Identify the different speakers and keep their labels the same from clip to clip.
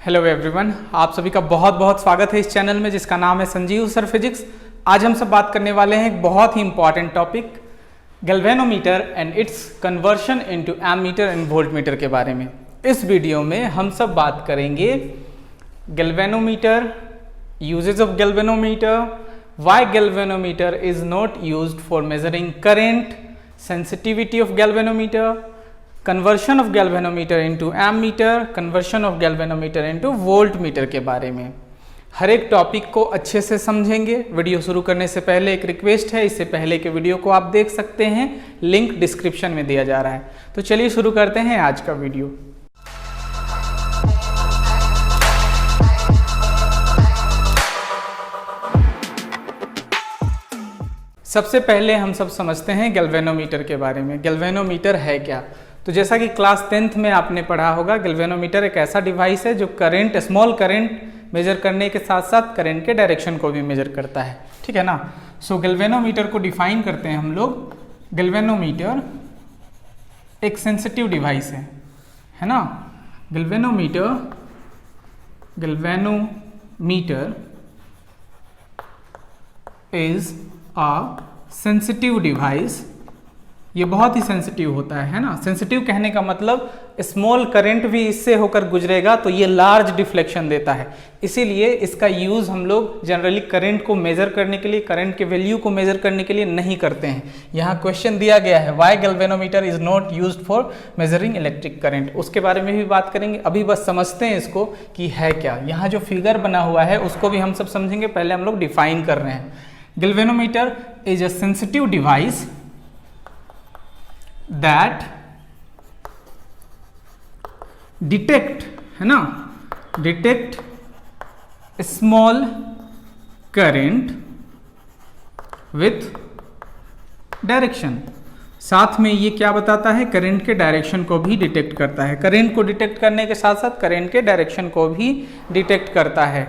Speaker 1: Hello everyone, आप सभी का बहुत बहुत स्वागत है इस चैनल में जिसका नाम है संजीव सर फिजिक्स। आज हम सब बात करने वाले हैं एक बहुत ही important topic galvanometer and its conversion into ammeter and voltmeter के बारे में। इस वीडियो में हम सब बात करेंगे galvanometer, uses of galvanometer, why galvanometer is not used for measuring current, sensitivity of galvanometer, conversion of galvanometer into ammeter, conversion of galvanometer into voltmeter के बारे में। हर एक टॉपिक को अच्छे से समझेंगे। वीडियो शुरू करने से पहले एक रिक्वेस्ट है, इससे पहले के वीडियो को आप देख सकते हैं, लिंक डिस्क्रिप्शन में दिया जा रहा है। तो चलिए शुरू करते हैं आज का वीडियो। सबसे पहले हम सब समझते हैं गैल्वेनोमीटर के बारे में। गैल्वेनोमीटर है क्या? तो जैसा कि क्लास 10th में आपने पढ़ा होगा, गैल्वेनोमीटर एक ऐसा डिवाइस है जो करंट, स्मॉल करंट मेजर करने के साथ साथ करंट के डायरेक्शन को भी मेजर करता है। ठीक है ना। सो गैल्वेनोमीटर को डिफाइन करते हैं हम लोग। गैल्वेनोमीटर एक सेंसिटिव डिवाइस है ना। Galvanometer is a sensitive device. ये बहुत ही सेंसिटिव होता है ना। सेंसिटिव कहने का मतलब स्मॉल करंट भी इससे होकर गुजरेगा तो ये लार्ज डिफ्लेक्शन देता है। इसीलिए इसका यूज हम लोग जनरली करंट को मेजर करने के लिए, करंट के वैल्यू को मेजर करने के लिए नहीं करते हैं। यहाँ क्वेश्चन दिया गया है, why galvanometer is not used for measuring electric current. उसके बारे में भी बात करेंगे। अभी बस समझते हैं इसको कि है क्या। यहाँ जो फिगर बना हुआ है उसको भी हम सब समझेंगे। पहले हम लोग डिफाइन कर रहे हैं। Galvanometer is a sensitive device that detect, है ना, detect small current with direction। साथ में ये क्या बताता है? करंट के डायरेक्शन को भी डिटेक्ट करता है। करंट को डिटेक्ट करने के साथ साथ करंट के डायरेक्शन को भी डिटेक्ट करता है।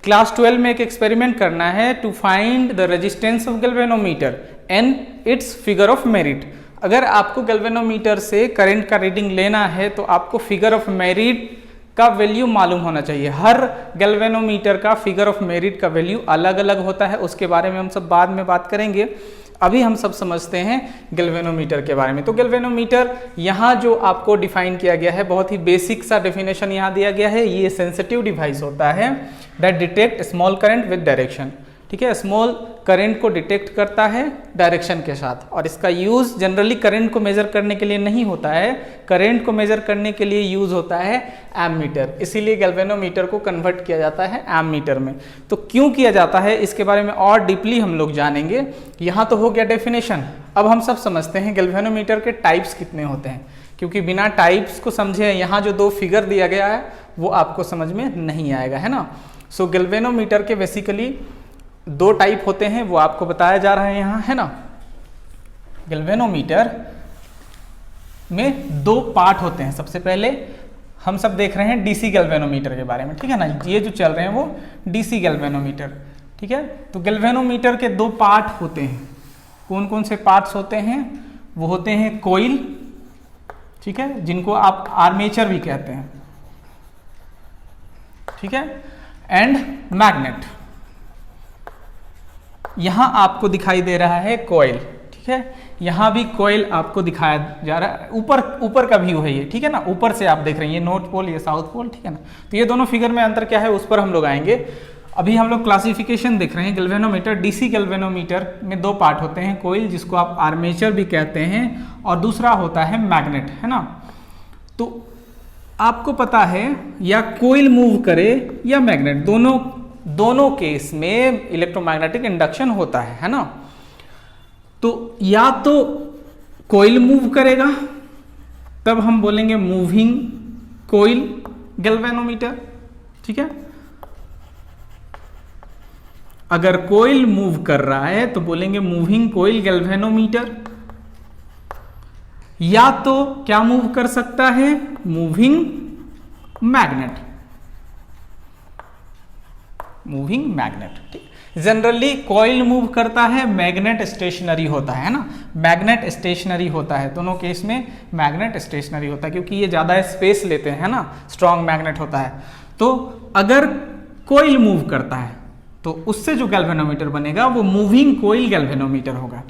Speaker 1: क्लास 12 में एक एक्सपेरिमेंट करना है to find the resistance of galvanometer and its figure of merit. अगर आपको गैल्वेनोमीटर से करंट का रीडिंग लेना है तो आपको फिगर ऑफ मेरिट का वैल्यू मालूम होना चाहिए। हर गैल्वेनोमीटर का फिगर ऑफ मेरिट का वैल्यू अलग अलग होता है। उसके बारे में हम सब बाद में बात करेंगे। अभी हम सब समझते हैं गैल्वेनोमीटर के बारे में। तो गैल्वेनोमीटर यहाँ जो आपको डिफाइन किया गया है, बहुत ही बेसिक सा डेफिनेशन यहाँ दिया गया है। ये सेंसिटिव डिवाइस होता है that detect small current with direction. ठीक है, स्मॉल करंट को डिटेक्ट करता है डायरेक्शन के साथ। और इसका यूज जनरली करंट को मेजर करने के लिए नहीं होता है, करंट को मेजर करने के लिए यूज होता है एमीटर। इसीलिए गैल्वेनोमीटर को कन्वर्ट किया जाता है एमीटर में। तो क्यों किया जाता है इसके बारे में और डीपली हम लोग जानेंगे। यहाँ तो हो गया डेफिनेशन। अब हम सब समझते हैं गैल्वेनोमीटर के टाइप्स कितने होते हैं, क्योंकि बिना टाइप्स को समझे यहाँ जो दो फिगर दिया गया है वो आपको समझ में नहीं आएगा, है ना। सो गैल्वेनोमीटर के बेसिकली दो टाइप होते हैं, वो आपको बताया जा रहा है यहाँ, है ना। गैल्वेनोमीटर में दो पार्ट होते हैं। सबसे पहले हम सब देख रहे हैं डीसी गैल्वेनोमीटर के बारे में, ठीक है ना। ये जो चल रहे हैं वो डीसी गैल्वेनोमीटर, ठीक है। तो गैल्वेनोमीटर के दो पार्ट होते हैं। कौन कौन से पार्ट्स होते हैं? वो होते हैं कोइल, ठीक है, जिनको आप आर्मेचर भी कहते हैं, ठीक है, एंड मैग्नेट। यहां आपको दिखाई दे रहा है कोयल, ठीक है। यहां भी कोयल आपको दिखाया जा रहा है। ऊपर का व्यू है ये, ठीक है ना। ऊपर से आप देख रहे हैं, ये नॉर्थ पोल, ये साउथ पोल, ठीक है ना। तो ये दोनों फिगर में अंतर क्या है उस पर हम लोग आएंगे। अभी हम लोग क्लासिफिकेशन देख रहे हैं। गैल्वेनोमीटर, डीसी गैल्वेनोमीटर में दो पार्ट होते हैं, कोयल जिसको आप आर्मेचर भी कहते हैं, और दूसरा होता है मैग्नेट, है ना। तो आपको पता है या कोयल मूव करे या मैग्नेट, दोनों केस में इलेक्ट्रोमैग्नेटिक इंडक्शन होता है ना। तो या तो कोइल मूव करेगा तब हम बोलेंगे मूविंग कोइल गैल्वेनोमीटर, ठीक है। अगर कोइल मूव कर रहा है तो बोलेंगे मूविंग कोइल गैल्वेनोमीटर। या तो क्या मूव कर सकता है? Moving magnet, moving magnet. Generally coil move करता है, मैग्नेट स्टेशनरी होता है ना। मैग्नेट स्टेशनरी होता है, दोनों केस में मैग्नेट स्टेशनरी होता है क्योंकि ये ज़्यादा स्पेस लेते हैं ना, स्ट्रॉन्ग मैग्नेट होता है। तो अगर कोईल मूव करता है तो उससे जो गैल्वेनोमीटर बनेगा वो मूविंग कोईल गैल्वेनोमीटर होगा।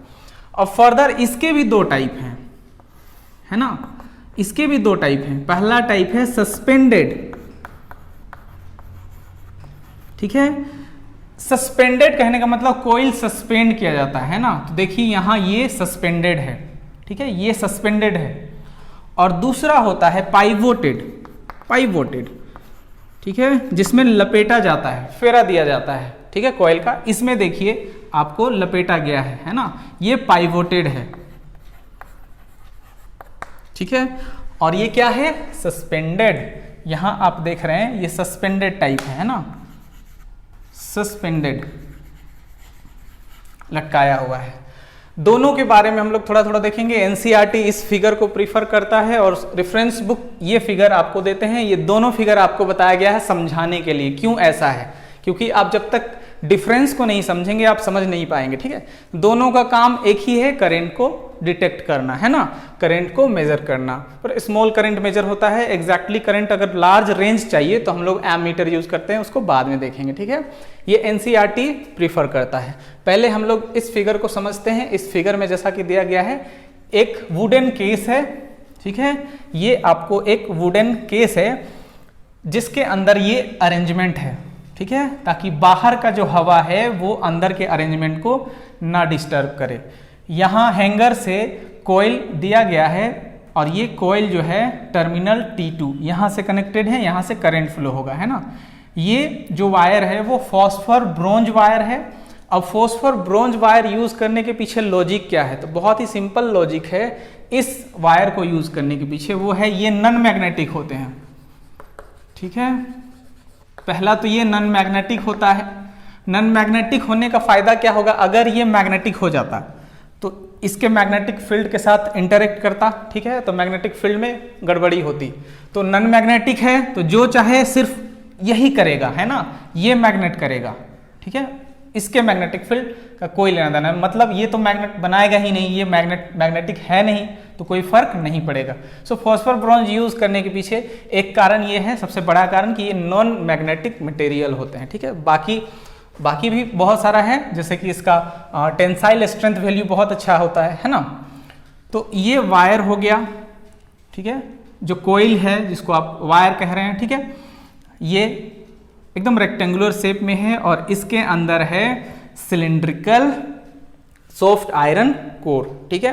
Speaker 1: अब फर्दर इसके भी दो टाइप हैं, है ना, इसके भी दो टाइप हैं। पहला टाइप है सस्पेंडेड, ठीक है। सस्पेंडेड कहने का मतलब कोईल सस्पेंड किया जाता है ना, तो देखिए यहां ये सस्पेंडेड है, ठीक है, ये सस्पेंडेड है। और दूसरा होता है पाइवोटेड, पाइवोटेड, ठीक है, जिसमें लपेटा जाता है, फेरा दिया जाता है, ठीक है, कोयल का। इसमें देखिए आपको लपेटा गया है ना, ये पाइवोटेड है, ठीक है। और ये क्या है, सस्पेंडेड। यहां आप देख रहे हैं ये सस्पेंडेड टाइप है ना, सस्पेंडेड, लटकाया हुआ है। दोनों के बारे में हम लोग थोड़ा थोड़ा देखेंगे। एनसीईआरटी इस फिगर को प्रीफर करता है और रेफरेंस बुक ये फिगर आपको देते हैं। ये दोनों फिगर आपको बताया गया है समझाने के लिए। क्यों ऐसा है, क्योंकि आप जब तक डिफरेंस को नहीं समझेंगे आप समझ नहीं पाएंगे, ठीक है। दोनों का काम एक ही है, करंट को डिटेक्ट करना, है ना, करंट को मेजर करना। पर स्मॉल करंट मेजर होता है, एग्जैक्टली करंट अगर लार्ज रेंज चाहिए तो हम लोग एमीटर यूज करते हैं, उसको बाद में देखेंगे, ठीक है। ये एनसीईआरटी प्रीफर करता है। पहले हम लोग इस फिगर को समझते हैं। इस फिगर में जैसा कि दिया गया है, एक वुडन केस है, ठीक है, ये आपको एक वुडन केस है जिसके अंदर ये अरेंजमेंट है, ठीक है, ताकि बाहर का जो हवा है वो अंदर के अरेंजमेंट को ना डिस्टर्ब करे। यहाँ हैंगर से कोयल दिया गया है और ये कोयल जो है टर्मिनल T2 यहाँ से कनेक्टेड है, यहाँ से करंट फ्लो होगा, है ना। ये जो वायर है वो फॉस्फर ब्रोंज वायर है। अब फॉस्फर ब्रोंज वायर यूज करने के पीछे लॉजिक क्या है, तो बहुत ही सिंपल लॉजिक है इस वायर को यूज करने के पीछे। वो है ये नॉन मैग्नेटिक होते हैं, ठीक है। पहला तो ये नॉन मैग्नेटिक होता है। नॉन मैग्नेटिक होने का फायदा क्या होगा, अगर ये मैग्नेटिक हो जाता तो इसके मैग्नेटिक फील्ड के साथ इंटरेक्ट करता, ठीक है, तो मैग्नेटिक फील्ड में गड़बड़ी होती। तो नॉन मैग्नेटिक है तो जो चाहे सिर्फ यही करेगा, है ना, ये मैग्नेट करेगा, ठीक है, इसके मैग्नेटिक फील्ड का कोई लेना देना, मतलब ये तो मैग्नेट बनाएगा ही नहीं, ये मैग्नेटिक है नहीं, तो कोई फर्क नहीं पड़ेगा। सो फॉस्फर ब्रोंज यूज करने के पीछे एक कारण ये है, सबसे बड़ा कारण, कि ये नॉन मैग्नेटिक मटेरियल होते हैं, ठीक है। बाकी भी बहुत सारा है, जैसे कि इसका टेंसाइल स्ट्रेंथ वैल्यू बहुत अच्छा होता है ना। तो ये वायर हो गया, ठीक है, जो कोयल है जिसको आप वायर कह रहे हैं, ठीक है, ये एकदम रेक्टेंगुलर शेप में है और इसके अंदर है सिलिंड्रिकल सॉफ्ट आयरन कोर, ठीक है।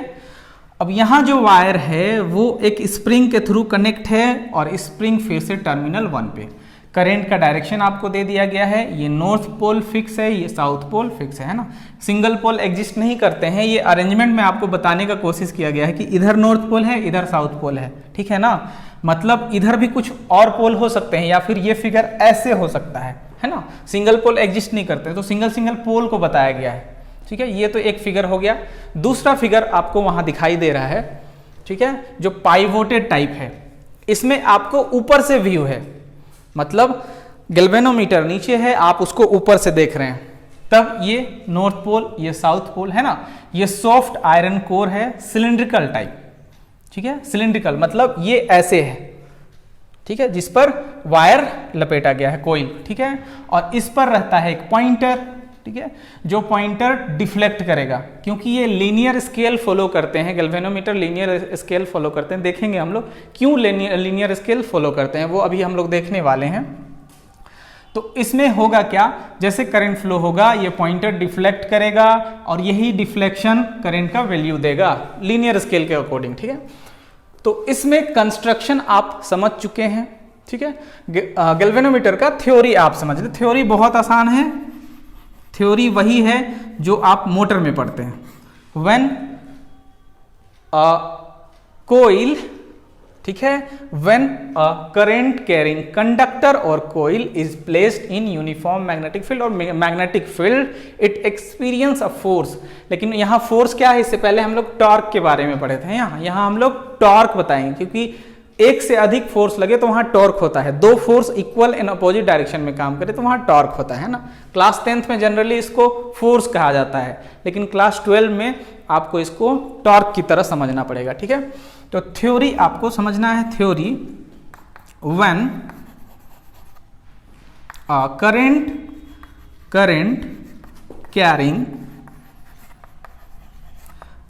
Speaker 1: अब यहाँ जो वायर है वो एक स्प्रिंग के थ्रू कनेक्ट है और स्प्रिंग फिर से टर्मिनल 1 पे। करंट का डायरेक्शन आपको दे दिया गया है, ये नॉर्थ पोल फिक्स है, ये साउथ पोल फिक्स है ना। सिंगल पोल एग्जिस्ट नहीं करते हैं, ये अरेंजमेंट में आपको बताने का कोशिश किया गया है कि इधर नॉर्थ पोल है, इधर साउथ पोल है, ठीक है ना। मतलब इधर भी कुछ और पोल हो सकते हैं या फिर ये फिगर ऐसे हो सकता है ना। सिंगल पोल एग्जिस्ट नहीं करते, तो सिंगल पोल को बताया गया है, ठीक है। ये तो एक फिगर हो गया। दूसरा फिगर आपको वहां दिखाई दे रहा है, ठीक है, जो पाइवोटेड टाइप है, इसमें आपको ऊपर से व्यू है, मतलब गैल्वेनोमीटर नीचे है, आप उसको ऊपर से देख रहे हैं, तब ये नॉर्थ पोल, ये साउथ पोल है ना। ये सॉफ्ट आयरन कोर है, सिलिंड्रिकल टाइप, ठीक है, सिलिंड्रिकल मतलब ये ऐसे है, ठीक है, जिस पर वायर लपेटा गया है, कोईल, ठीक है। और इस पर रहता है एक पॉइंटर, ठीक है, जो पॉइंटर डिफ्लेक्ट करेगा, क्योंकि ये लीनियर स्केल फॉलो करते हैं, गैल्वेनोमीटर लीनियर स्केल फॉलो करते हैं। देखेंगे हम लोग क्यों लीनियर स्केल फॉलो करते हैं, वो अभी हम लोग देखने वाले हैं। तो इसमें होगा क्या, जैसे करंट फ्लो होगा ये पॉइंटर डिफ्लेक्ट करेगा और यही डिफ्लेक्शन करंट का वैल्यू देगा लीनियर स्केल के अकॉर्डिंग, ठीक है। तो इसमें कंस्ट्रक्शन आप समझ चुके हैं, ठीक है। गैल्वेनोमीटर का थ्योरी आप समझ लें, थ्योरी बहुत आसान है। थ्योरी वही है जो आप मोटर में पढ़ते हैं। व्हेन कोईल, ठीक है, व्हेन करंट कैरिंग कंडक्टर और coil is placed in uniform magnetic field और magnetic field it experience a force. लेकिन यहाँ फोर्स क्या है, इससे पहले हम लोग टॉर्क के बारे में पढ़े थे। यहाँ हम लोग टॉर्क बताएंगे, क्योंकि एक से अधिक फोर्स लगे तो वहां टॉर्क होता है। दो force equal in opposite direction में काम करे तो वहां टॉर्क होता है ना। क्लास 10th में जनरली इसको फोर्स कहा जाता है, लेकिन क्लास 12 में आपको इसको टॉर्क की तरह समझना पड़ेगा, ठीक है। तो थ्योरी आपको समझना है। Theory, when current carrying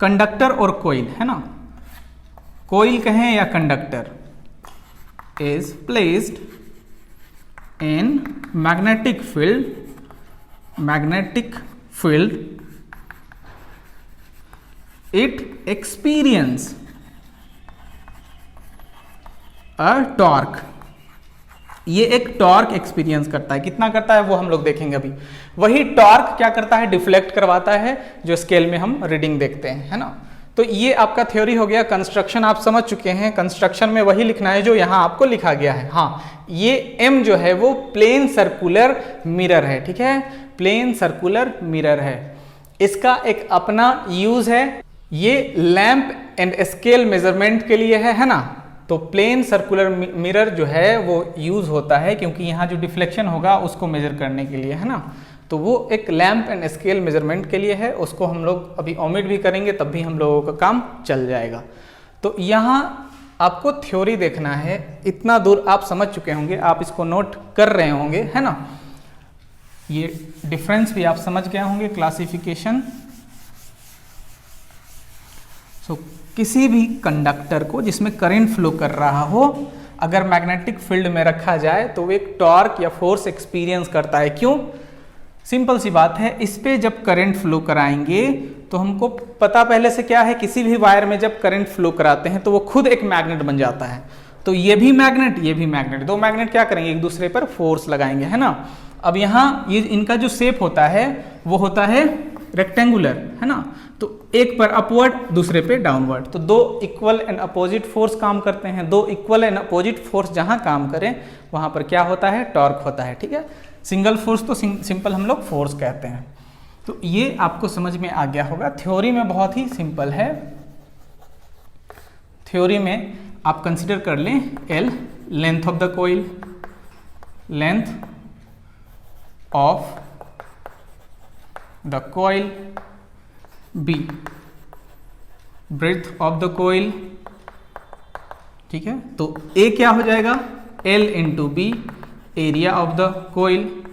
Speaker 1: conductor और कोइल, है ना, कोइल कहें या conductor, is placed in magnetic field, it experience a torque. ये एक टॉर्क एक्सपीरियंस करता है, कितना करता है वो हम लोग देखेंगे अभी। वही टॉर्क क्या करता है, डिफ्लेक्ट करवाता है, जो स्केल में हम रीडिंग देखते हैं, है ना। तो ये आपका थ्योरी हो गया। कंस्ट्रक्शन आप समझ चुके हैं, कंस्ट्रक्शन में वही लिखना है जो यहाँ आपको लिखा गया है। हाँ, ये एम जो है वो प्लेन सर्कुलर मिरर है, ठीक है, प्लेन सर्कुलर मिरर है। इसका एक अपना यूज है, ये लैंप एंड स्केल मेजरमेंट के लिए है ना। तो प्लेन सर्कुलर मिरर जो है वो यूज होता है क्योंकि यहाँ जो डिफ्लेक्शन होगा उसको मेजर करने के लिए, है ना। तो वो एक लैंप एंड स्केल मेजरमेंट के लिए है, उसको हम लोग अभी ओमिट भी करेंगे तब भी हम लोगों का काम चल जाएगा। तो यहाँ आपको थ्योरी देखना है, इतना दूर आप समझ चुके होंगे, आप इसको नोट कर रहे होंगे, है ना। ये डिफरेंस भी आप समझ गए होंगे, क्लासिफिकेशन। किसी भी कंडक्टर को जिसमें करंट फ्लो कर रहा हो, अगर मैग्नेटिक फील्ड में रखा जाए तो वो एक टॉर्क या फोर्स एक्सपीरियंस करता है। क्यों? सिंपल सी बात है, इस पे जब करंट फ्लो कराएंगे तो हमको पता पहले से क्या है, किसी भी वायर में जब करंट फ्लो कराते हैं तो वो खुद एक मैग्नेट बन जाता है। तो ये भी मैग्नेट, ये भी मैग्नेट, दो मैग्नेट क्या करेंगे, एक दूसरे पर फोर्स लगाएंगे, है ना। अब यहाँ ये इनका जो शेप होता है वो होता है रेक्टेंगुलर, है ना। तो एक पर अपवर्ड, दूसरे पे डाउनवर्ड, तो दो इक्वल एंड अपोजिट फोर्स काम करते हैं। दो इक्वल एंड अपोजिट फोर्स जहां काम करें वहां पर क्या होता है, टॉर्क होता है, ठीक है। सिंगल फोर्स तो सिंपल हम लोग फोर्स कहते हैं। तो ये आपको समझ में आ गया होगा। थ्योरी में बहुत ही सिंपल है। थ्योरी में आप कंसिडर कर लें L, length of the coil, length of the coil, B breadth of the coil, ठीक है। तो ए क्या हो जाएगा, L into B, area of the coil,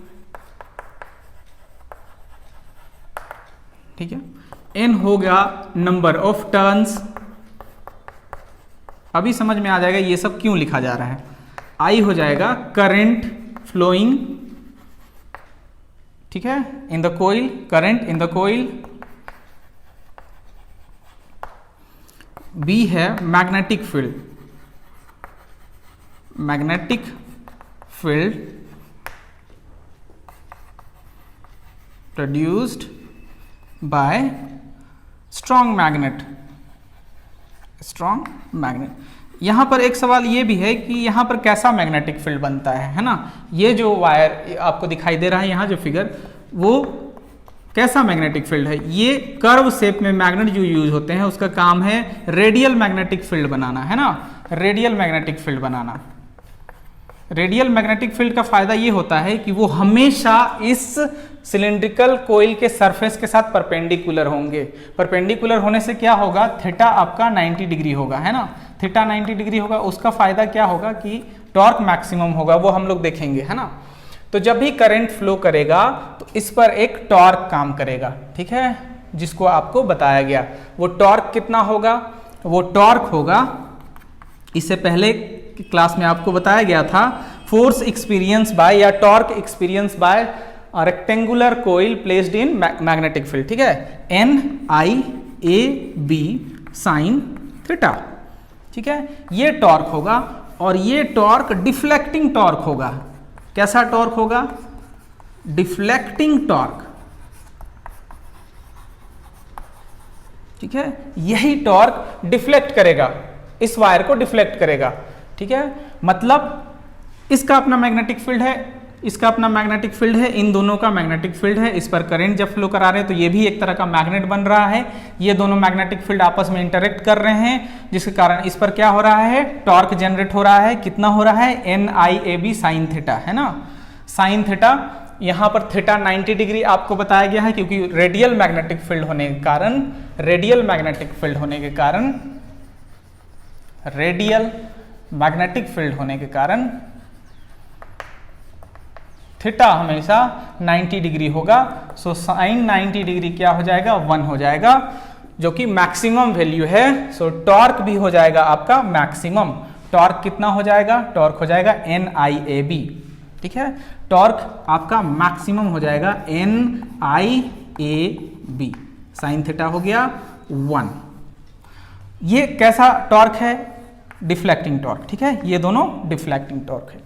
Speaker 1: ठीक है। एन हो गया नंबर ऑफ टर्न्स। अभी समझ में आ जाएगा ये सब क्यों लिखा जा रहा है। आई हो जाएगा करंट फ्लोइंग, ठीक है, in the coil, current in the coil. B है magnetic field, magnetic field produced by strong magnet, strong magnet. यहां पर एक सवाल ये भी है कि यहां पर कैसा मैग्नेटिक फील्ड बनता है ना। ये जो वायर आपको दिखाई दे रहा है यहां जो फिगर, वो कैसा मैग्नेटिक फील्ड है। ये कर्व शेप में मैग्नेट जो यूज होते हैं उसका काम है रेडियल मैग्नेटिक फील्ड बनाना, है ना, रेडियल मैग्नेटिक फील्ड बनाना। रेडियल मैग्नेटिक फील्ड का फायदा ये होता है कि वो हमेशा इस सिलिंड्रिकल कोइल के सरफेस के साथ परपेंडिकुलर होंगे। परपेंडिकुलर होने से क्या होगा, थीटा आपका 90 डिग्री होगा, है ना, थीटा 90 डिग्री होगा। उसका फायदा क्या होगा कि टॉर्क मैक्सिमम होगा, वो हम लोग देखेंगे, है ना। तो जब भी करंट फ्लो करेगा तो इस पर एक टॉर्क काम करेगा, ठीक है, जिसको आपको बताया गया। वो टॉर्क कितना होगा, वो टॉर्क होगा, इससे पहले क्लास में आपको बताया गया था, फोर्स एक्सपीरियंस बाय या torque experience by rectangular coil placed in magnetic field, ठीक है, NIAB साइन थीटा, ठीक है। ये टॉर्क होगा और ये टॉर्क डिफ्लेक्टिंग टॉर्क होगा। कैसा टॉर्क होगा, डिफ्लेक्टिंग टॉर्क, ठीक है। यही टॉर्क डिफ्लेक्ट करेगा, इस वायर को डिफ्लेक्ट करेगा, ठीक है। मतलब इसका अपना मैग्नेटिक फील्ड है, इसका अपना मैग्नेटिक फील्ड है, इन दोनों का मैग्नेटिक फील्ड है। इस पर करंट जब फ्लो करा रहे हैं तो ये भी एक तरह का मैग्नेट बन रहा है। ये दोनों मैग्नेटिक फील्ड आपस में इंटरेक्ट कर रहे हैं, जिसके कारण इस पर क्या हो रहा है, टॉर्क जनरेट हो रहा है। कितना हो रहा है, NIAB साइन थीटा, है ना, साइन थीटा। यहाँ पर थीटा 90 डिग्री आपको बताया गया है क्योंकि रेडियल मैग्नेटिक फील्ड होने के कारण, रेडियल मैग्नेटिक फील्ड होने के कारण, रेडियल मैग्नेटिक फील्ड होने के कारण थीटा हमेशा 90 डिग्री होगा। सो साइन 90 डिग्री क्या हो जाएगा, 1 हो जाएगा, जो कि मैक्सिमम वैल्यू है। सो टॉर्क भी हो जाएगा आपका मैक्सिमम। टॉर्क कितना हो जाएगा, टॉर्क हो जाएगा NIAB, ठीक है, टॉर्क आपका मैक्सिमम हो जाएगा NIAB, साइन थीटा हो गया 1। ये कैसा टॉर्क है, डिफ्लेक्टिंग टॉर्क, ठीक है, ये दोनों डिफ्लेक्टिंग टॉर्क है।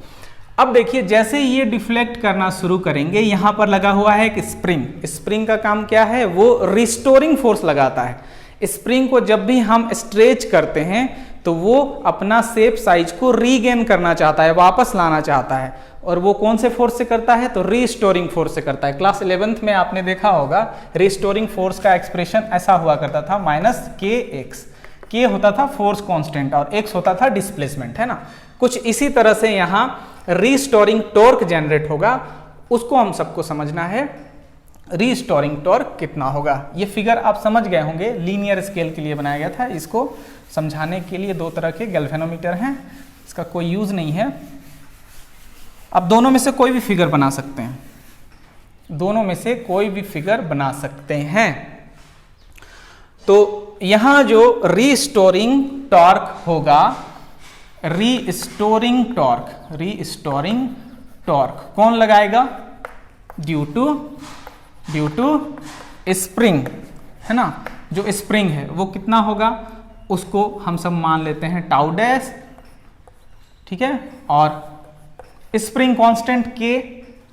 Speaker 1: अब देखिए जैसे ये डिफ्लेक्ट करना शुरू करेंगे, यहां पर लगा हुआ है एक स्प्रिंग। स्प्रिंग का काम क्या है, वो रिस्टोरिंग फोर्स लगाता है। स्प्रिंग को जब भी हम स्ट्रेच करते हैं तो वो अपना शेप साइज को रीगेन करना चाहता है, वापस लाना चाहता है, और वो कौन से फोर्स से करता है, तो रिस्टोरिंग फोर्स से करता है। क्लास 11th में आपने देखा होगा रिस्टोरिंग फोर्स का एक्सप्रेशन ऐसा हुआ करता था, -kx। k होता था फोर्स कांस्टेंट और x होता था डिस्प्लेसमेंट, है ना। कुछ इसी तरह से यहाँ रिस्टोरिंग टॉर्क जनरेट होगा, उसको हम सबको समझना है। रिस्टोरिंग टॉर्क कितना होगा, ये फिगर आप समझ गए होंगे, लीनियर स्केल के लिए बनाया गया था। इसको समझाने के लिए दो तरह के गैल्वेनोमीटर हैं, इसका कोई यूज नहीं है। आप दोनों में से कोई भी फिगर बना सकते हैं, दोनों में से कोई भी फिगर बना सकते हैं। तो यहां जो रीस्टोरिंग टॉर्क होगा, रीस्टोरिंग टॉर्क कौन लगाएगा, ड्यू टू स्प्रिंग, है ना। जो स्प्रिंग है वो कितना होगा, उसको हम सब मान लेते हैं टाउ डैश, ठीक है, और स्प्रिंग कांस्टेंट k,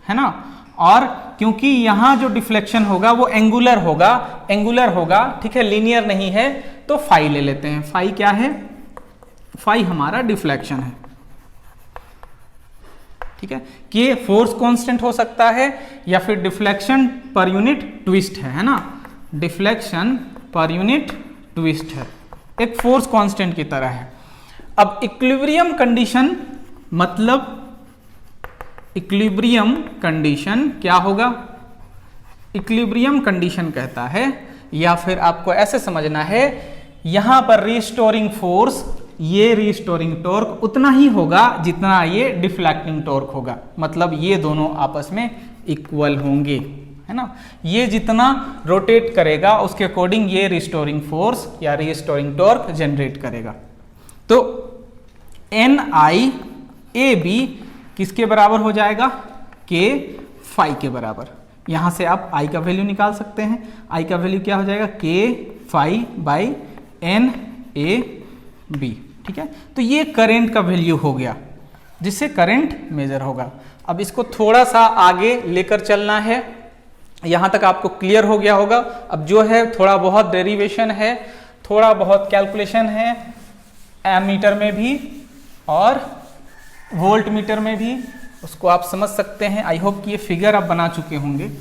Speaker 1: है ना। और क्योंकि यहां जो डिफ्लेक्शन होगा वो एंगुलर होगा, ठीक है, लीनियर नहीं है, तो फाई ले लेते हैं। फाई क्या है, फाई हमारा डिफ्लेक्शन है, ठीक है। के फोर्स कांस्टेंट हो सकता है या फिर डिफ्लेक्शन पर यूनिट ट्विस्ट है ना, डिफ्लेक्शन पर यूनिट ट्विस्ट है, एक फोर्स कांस्टेंट की तरह है। अब इक्विलिब्रियम कंडीशन, मतलब इक्विलिब्रियम कंडीशन क्या होगा, इक्विलिब्रियम कंडीशन कहता है, या फिर आपको ऐसे समझना है, यहां पर रिस्टोरिंग फोर्स, ये रिस्टोरिंग टॉर्क उतना ही होगा जितना ये डिफ्लेक्टिंग टॉर्क होगा, मतलब ये दोनों आपस में इक्वल होंगे, है ना। ये जितना रोटेट करेगा उसके अकॉर्डिंग ये रिस्टोरिंग फोर्स या रिस्टोरिंग टॉर्क जनरेट करेगा। तो NIAB किसके बराबर हो जाएगा, k फाई के बराबर। यहां से आप I का वैल्यू निकाल सकते हैं। I का वैल्यू क्या हो जाएगा, k फाई बाई NAB, ठीक है। तो ये करंट का वैल्यू हो गया जिससे करंट मेजर होगा। अब इसको थोड़ा सा आगे लेकर चलना है, यहां तक आपको क्लियर हो गया होगा। अब जो है थोड़ा बहुत डेरिवेशन है, थोड़ा बहुत कैलकुलेशन है, एमीटर में भी और वोल्ट मीटर में भी, उसको आप समझ सकते हैं। आई होप कि ये फिगर आप बना चुके होंगे,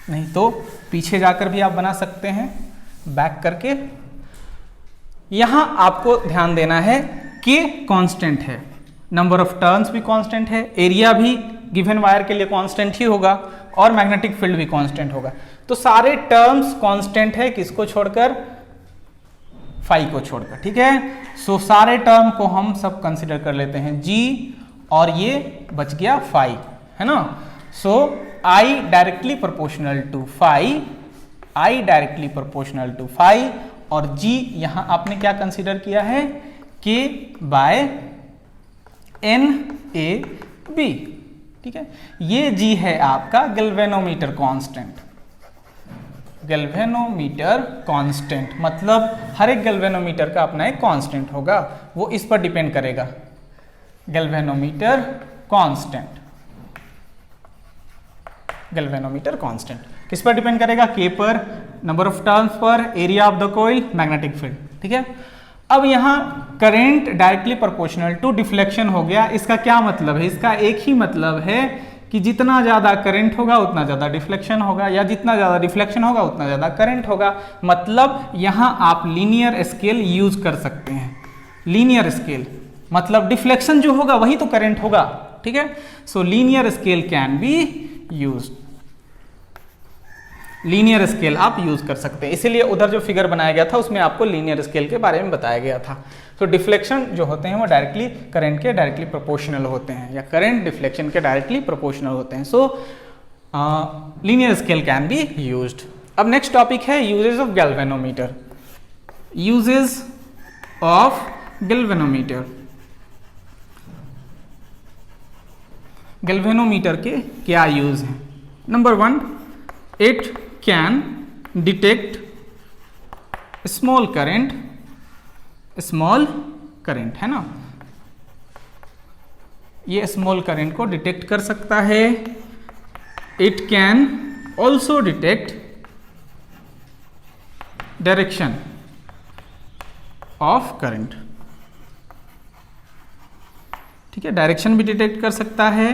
Speaker 1: नहीं तो पीछे जाकर भी आप बना सकते हैं बैक करके। यहां आपको ध्यान देना है कि कांस्टेंट है, नंबर ऑफ टर्न्स भी कांस्टेंट है, एरिया भी गिवन वायर के लिए कांस्टेंट ही होगा और मैग्नेटिक फील्ड भी कांस्टेंट होगा। तो सारे टर्म्स कांस्टेंट है, किसको छोड़कर, फाई को छोड़कर, ठीक है। सो सारे टर्म को हम सब कंसिडर कर लेते हैं G, और ये बच गया फाई, है ना। So I directly proportional to phi, और G यहां आपने क्या कंसिडर किया है, K बाय NAB, ठीक है। ये G है आपका गैल्वेनोमीटर कांस्टेंट। गैल्वेनोमीटर कांस्टेंट मतलब हर एक गैल्वेनोमीटर का अपना एक कांस्टेंट होगा, वो इस पर डिपेंड करेगा। गैल्वेनोमीटर कांस्टेंट किस पर डिपेंड करेगा, K पर, नंबर ऑफ टर्न्स पर, area of the coil, magnetic field, ठीक है। अब यहां current directly proportional to deflection हो गया। इसका क्या मतलब है, इसका एक ही मतलब है कि जितना ज्यादा करंट होगा उतना ज्यादा डिफ्लेक्शन होगा, या जितना ज्यादा डिफ्लेक्शन होगा उतना ज्यादा करंट होगा। मतलब यहां आप लीनियर स्केल यूज कर सकते हैं। लीनियर स्केल मतलब डिफ्लेक्शन जो होगा वही तो करंट होगा, ठीक है। सो linear scale can be used. Linear scale आप यूज कर सकते हैं, इसीलिए उधर जो फिगर बनाया गया था उसमें आपको लीनियर स्केल के बारे में बताया गया था। तो डिफ्लेक्शन जो होते हैं वो डायरेक्टली करंट के डायरेक्टली प्रोपोर्शनल होते हैं, या करंट डिफ्लेक्शन के डायरेक्टली प्रोपोर्शनल होते हैं। सो linear scale can be used. अब नेक्स्ट टॉपिक है uses of galvanometer. Uses of galvanometer. Galvanometer के क्या यूज हैं? Number 1, it can detect small current है ना, ये स्मॉल करंट को डिटेक्ट कर सकता है। It can also detect direction of current, ठीक है, डायरेक्शन भी डिटेक्ट कर सकता है।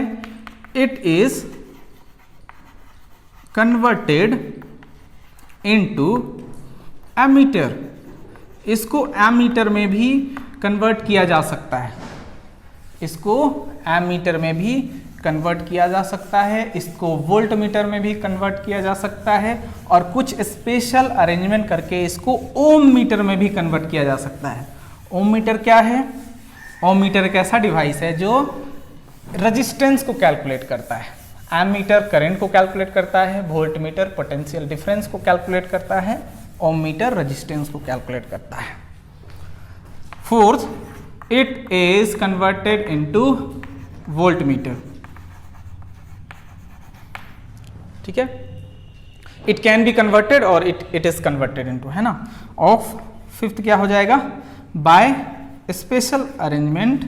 Speaker 1: It is converted into ammeter, इसको एमीटर में भी कन्वर्ट किया जा सकता है, इसको एमीटर में भी कन्वर्ट किया जा सकता है, इसको वोल्ट मीटर में भी कन्वर्ट किया जा सकता है, और कुछ स्पेशल अरेंजमेंट करके इसको ओम मीटर में भी कन्वर्ट किया जा सकता है। ओम मीटर क्या है? ओम मीटर एक ऐसा डिवाइस है जो रेजिस्टेंस को कैलकुलेट करता है। एमीटर करंट को कैलकुलेट करता है, वोल्ट मीटर पोटेंशियल डिफरेंस को कैलकुलेट करता है, ओम मीटर रेजिस्टेंस को कैलकुलेट करता है। 4th, it is converted into volt meter, ठीक है, इट कैन बी कन्वर्टेड और इट इज कन्वर्टेड इनटू, है ना। ऑफ 5th क्या हो जाएगा? By special arrangement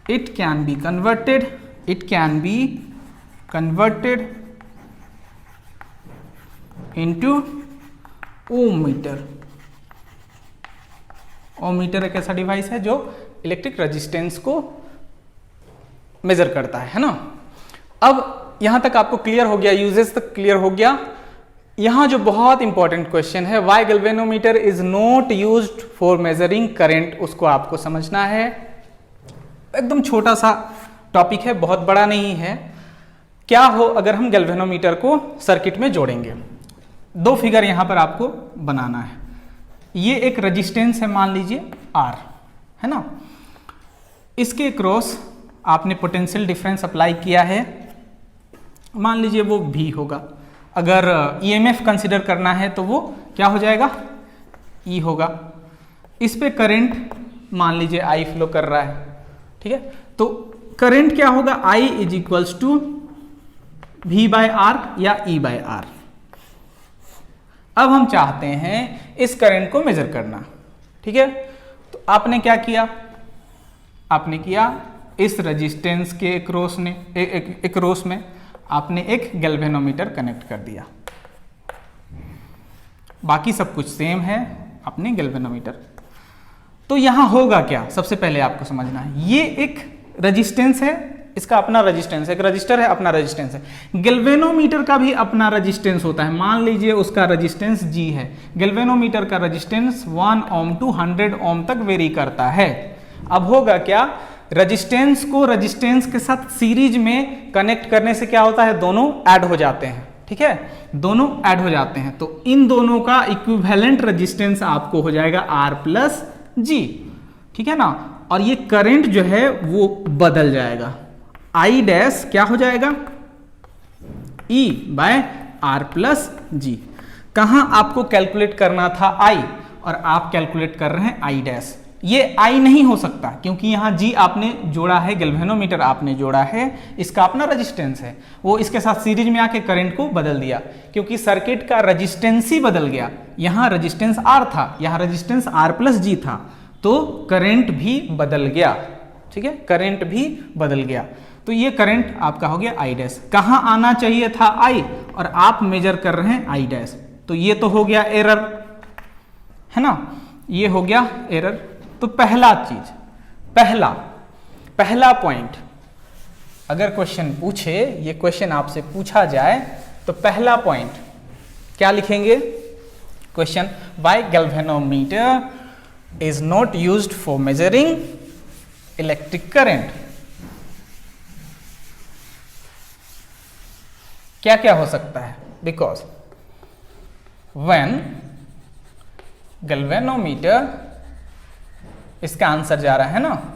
Speaker 1: it can be converted into ohm meter। Ohm meter एक ऐसा डिवाइस है जो इलेक्ट्रिक रेजिस्टेंस को मेजर करता है ना। अब यहां तक आपको क्लियर हो गया, यूजेस तक क्लियर हो गया। यहां जो बहुत इंपॉर्टेंट क्वेश्चन है, why galvanometer is not used for measuring current, उसको आपको समझना है। एकदम छोटा सा टॉपिक है, बहुत बड़ा नहीं है। क्या हो अगर हम गैल्वेनोमीटर को सर्किट में जोड़ेंगे? 2 फिगर यहां पर आपको बनाना है। ये एक रेजिस्टेंस है, मान लीजिए R, है ना। इसके क्रॉस आपने पोटेंशियल डिफरेंस अप्लाई किया है, मान लीजिए वो V होगा। अगर EMF कंसिडर करना है तो वो क्या हो जाएगा? E होगा। इस पे करंट मान लीजिए I फ्लो कर रहा है, ठीक है। तो करंट क्या होगा? I is equals to V/R या E/R। अब हम चाहते हैं इस करंट को मेजर करना, ठीक है। तो आपने क्या किया? आपने किया इस रेजिस्टेंस के एक्रोस में आपने एक गैल्वेनोमीटर कनेक्ट कर दिया। बाकी सब कुछ सेम है, अपने गैल्वेनोमीटर। तो यहां होगा क्या, सबसे पहले आपको समझना है। ये एक रेजिस्टेंस है, इसका अपना रेजिस्टेंस है, एक रजिस्टर है, अपना रेजिस्टेंस है। गैल्वेनोमीटर का भी अपना रेजिस्टेंस होता है, मान लीजिए उसका रेजिस्टेंस G है। गैल्वेनोमीटर का रेजिस्टेंस 1 ओम टू 100 ओम तक वेरी करता है। अब होगा क्या, रेजिस्टेंस को रेजिस्टेंस के साथ सीरीज में कनेक्ट करने से क्या होता है, दोनों ऐड हो जाते हैं, ठीक है, दोनों ऐड हो जाते हैं। तो इन दोनों का इक्विवेलेंट रेजिस्टेंस आपको हो जाएगा R प्लस G, ठीक है ना। और ये करंट जो है वो बदल जाएगा, I डैश क्या हो जाएगा, E/R प्लस G। कहां आपको कैलकुलेट करना था I, और आप कैलकुलेट कर रहे हैं I डैश। ये I नहीं हो सकता क्योंकि यहां G आपने जोड़ा है, गैल्वेनोमीटर आपने जोड़ा है, इसका अपना रेजिस्टेंस है, वो इसके साथ सीरीज में आके करंट को बदल दिया। क्योंकि सर्किट का रेजिस्टेंस ही बदल गया, यहां रेजिस्टेंस R था, यहां रेजिस्टेंस R प्लस G था, तो करंट भी बदल गया, ठीक है, करंट भी बदल गया। तो ये करंट आपका हो गया I डैश। कहां आना चाहिए था I, और आप मेजर कर रहे हैं I डैश। तो ये तो हो गया एरर, है ना, ये हो गया एरर। तो पहला चीज, पहला पॉइंट, अगर क्वेश्चन पूछे, ये क्वेश्चन आपसे पूछा जाए तो पहला पॉइंट क्या लिखेंगे? Question, why galvanometer is not used for measuring electric current क्या क्या हो सकता है? बिकॉज व्हेन गैल्वेनोमीटर, इसका आंसर जा रहा है ना,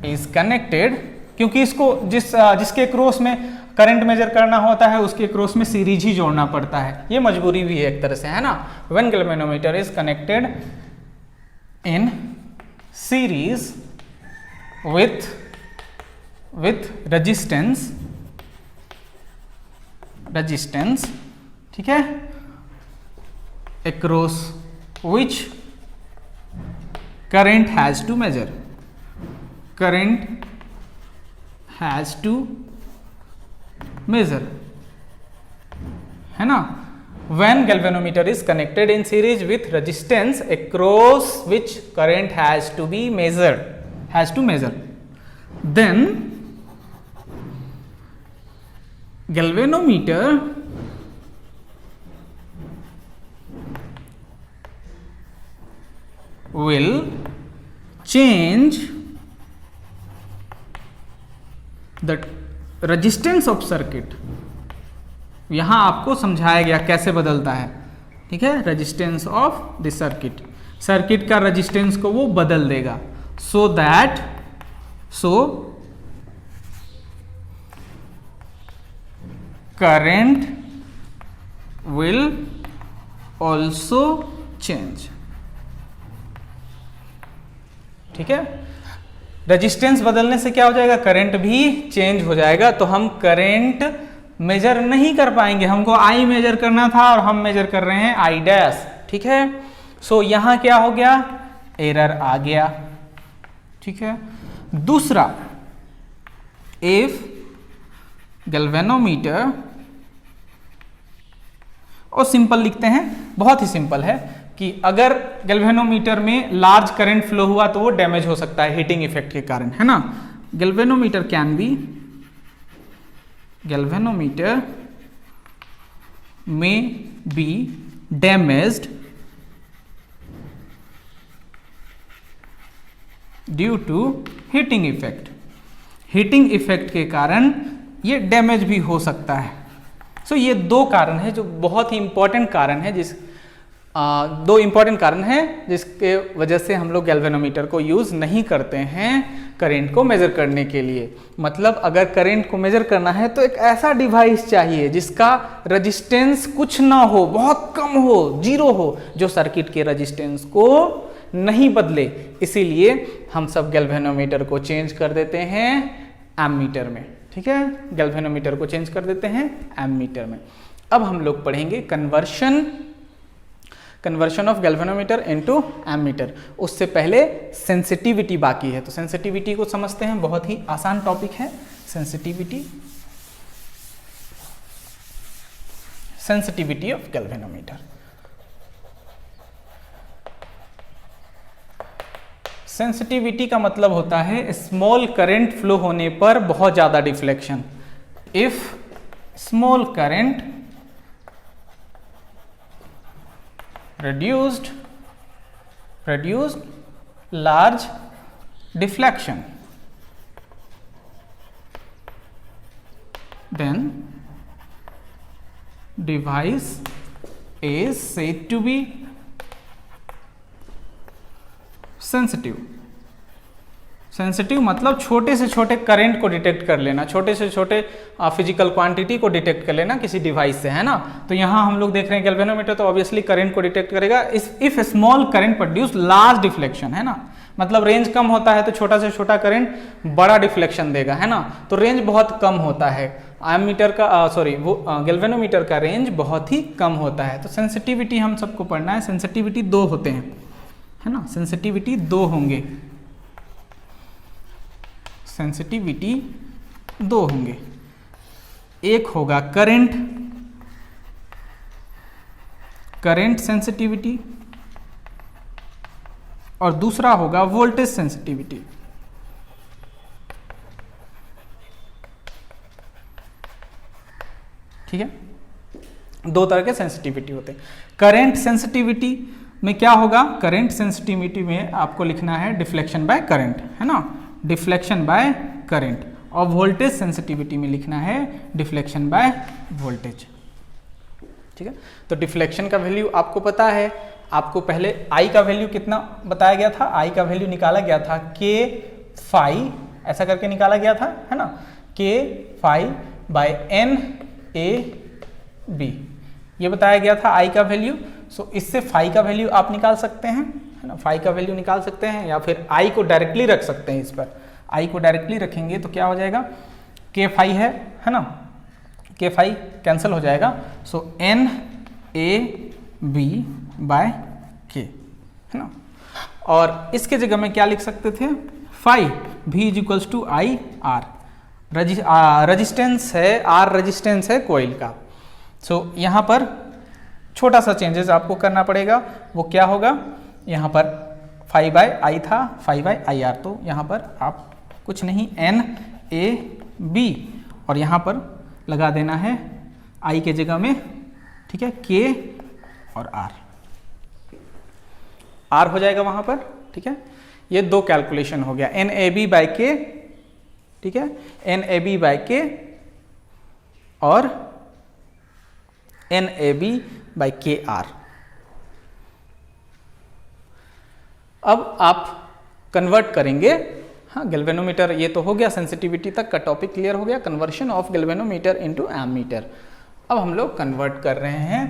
Speaker 1: इज कनेक्टेड, क्योंकि इसको जिसके क्रॉस में करंट मेजर करना होता है उसके क्रॉस में सीरीज ही जोड़ना पड़ता है, ये मजबूरी भी है एक तरह से, है ना। When galvanometer is connected in series with resistance, ठीक है, across which current has to measure, है ना। when galvanometer is connected in series with resistance across which current has to measure, then galvanometer will change the resistance of circuit। यहां आपको समझाया गया कैसे बदलता है, ठीक है, रेजिस्टेंस ऑफ द सर्किट का रेजिस्टेंस को वो बदल देगा, so current will also change, ठीक है। रेजिस्टेंस बदलने से क्या हो जाएगा? करंट भी चेंज हो जाएगा। तो हम करंट मेजर नहीं कर पाएंगे, हमको आई मेजर करना था और हम मेजर कर रहे हैं आई डैश, ठीक है। सो यहां क्या हो गया? एरर आ गया, ठीक है। दूसरा, इफ गैल्वेनोमीटर, और सिंपल लिखते हैं, बहुत ही सिंपल है कि अगर गैल्वेनोमीटर में लार्ज करंट फ्लो हुआ तो वो डैमेज हो सकता है हीटिंग इफेक्ट के कारण, है ना। Galvanometer may be damaged due to heating effect के कारण ये डैमेज भी हो सकता है। सो ये दो कारण है जो बहुत ही इंपॉर्टेंट कारण है, दो इंपॉर्टेंट कारण हैं जिसके वजह से हम लोग गैल्वेनोमीटर को यूज नहीं करते हैं करंट को मेजर करने के लिए। मतलब अगर करंट को मेजर करना है तो एक ऐसा डिवाइस चाहिए जिसका रेजिस्टेंस कुछ ना हो, बहुत कम हो, जीरो हो, जो सर्किट के रेजिस्टेंस को नहीं बदले। इसीलिए हम सब गैल्वेनोमीटर को चेंज कर देते हैं एमीटर में, ठीक है। गैल्वेनोमीटर को चेंज कर देते हैं एमीटर में। अब हम लोग पढ़ेंगे conversion of galvanometer into ammeter. उससे पहले सेंसिटिविटी बाकी है, तो सेंसिटिविटी को समझते हैं। बहुत ही आसान टॉपिक है सेंसिटिविटी ऑफ गैल्वेनोमीटर। सेंसिटिविटी का मतलब होता है स्मॉल करंट फ्लो होने पर बहुत ज्यादा deflection. If small current produced large deflection, then device is said to be sensitive मतलब छोटे से छोटे करंट को डिटेक्ट कर लेना, छोटे से छोटे फिजिकल क्वांटिटी को डिटेक्ट कर लेना किसी डिवाइस से, है ना। तो यहाँ हम लोग देख रहे हैं गैल्वेनोमीटर तो ऑब्वियसली करंट को डिटेक्ट करेगा। If small current produce large deflection, है ना, मतलब रेंज कम होता है तो छोटा से छोटा करंट बड़ा डिफ्लेक्शन देगा, है ना। तो रेंज बहुत कम होता है एमीटर का, गैल्वेनोमीटर का रेंज बहुत ही कम होता है। तो सेंसिटिविटी हम सबको पढ़ना है। सेंसिटिविटी दो होते हैं, है ना, सेंसिटिविटी दो होंगे, सेंसिटिविटी दो होंगे। एक होगा करंट सेंसिटिविटी और दूसरा होगा वोल्टेज सेंसिटिविटी। ठीक है, दो तरह के सेंसिटिविटी होते हैं। करंट सेंसिटिविटी में क्या होगा, करंट सेंसिटिविटी में आपको लिखना है डिफ्लेक्शन बाय करंट, है ना, डिफ्लेक्शन बाय करंट, और वोल्टेज सेंसिटिविटी में लिखना है डिफ्लेक्शन बाय वोल्टेज। ठीक है, तो डिफ्लेक्शन का वैल्यू आपको पता है, आपको पहले आई का वैल्यू कितना बताया गया था, आई का वैल्यू निकाला गया था के फाई, ऐसा करके निकाला गया था, है ना, K phi by N A B, ये बताया गया था आई का वैल्यू। सो इससे फाई का वैल्यू आप निकाल सकते हैं, है ना, फाई का वैल्यू निकाल सकते हैं, या फिर आई को डायरेक्टली रख सकते हैं। इस पर आई को डायरेक्टली रखेंगे तो क्या हो जाएगा, के फाई है ना, के फाई कैंसिल हो जाएगा। सो एन ए बी बाय के, है ना, और इसके जगह में क्या लिख सकते थे, फाई भी is equals to I R, resistance है, आर रजिस्टेंस है कोइल का। सो यहाँ पर छोटा सा चेंजेस आपको करना पड़ेगा, वो क्या होगा, यहाँ पर फाई बाय आई था, फाई बाय आई आर, तो यहाँ पर आप कुछ नहीं एन ए बी और यहाँ पर लगा देना है आई के जगह में, ठीक है, के और आर, आर हो जाएगा वहाँ पर। ठीक है, ये दो कैलकुलेशन हो गया, एन ए बी बाय के, ठीक है, एन ए बी बाय के और एन ए बी बाय के आर। अब आप कन्वर्ट करेंगे, हाँ, गैल्वेनोमीटर, ये तो हो गया, सेंसिटिविटी तक का टॉपिक क्लियर हो गया, conversion of galvanometer into ammeter. अब हम लोग कन्वर्ट कर रहे हैं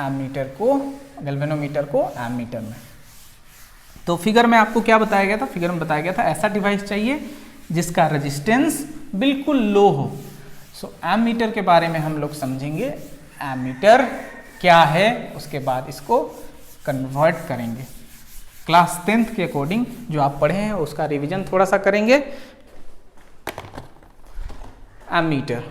Speaker 1: एमीटर को, गैल्वेनोमीटर को एमीटर में। तो फिगर में आपको क्या बताया गया था, फिगर में बताया गया था ऐसा डिवाइस चाहिए जिसका रेजिस्टेंस बिल्कुल लो हो। सो एमीटर के बारे में हम लोग समझेंगे, एमीटर क्या है, उसके बाद इसको कन्वर्ट करेंगे। क्लास 10th के अकॉर्डिंग जो आप पढ़े हैं उसका रिवीजन थोड़ा सा करेंगे। एमीटर,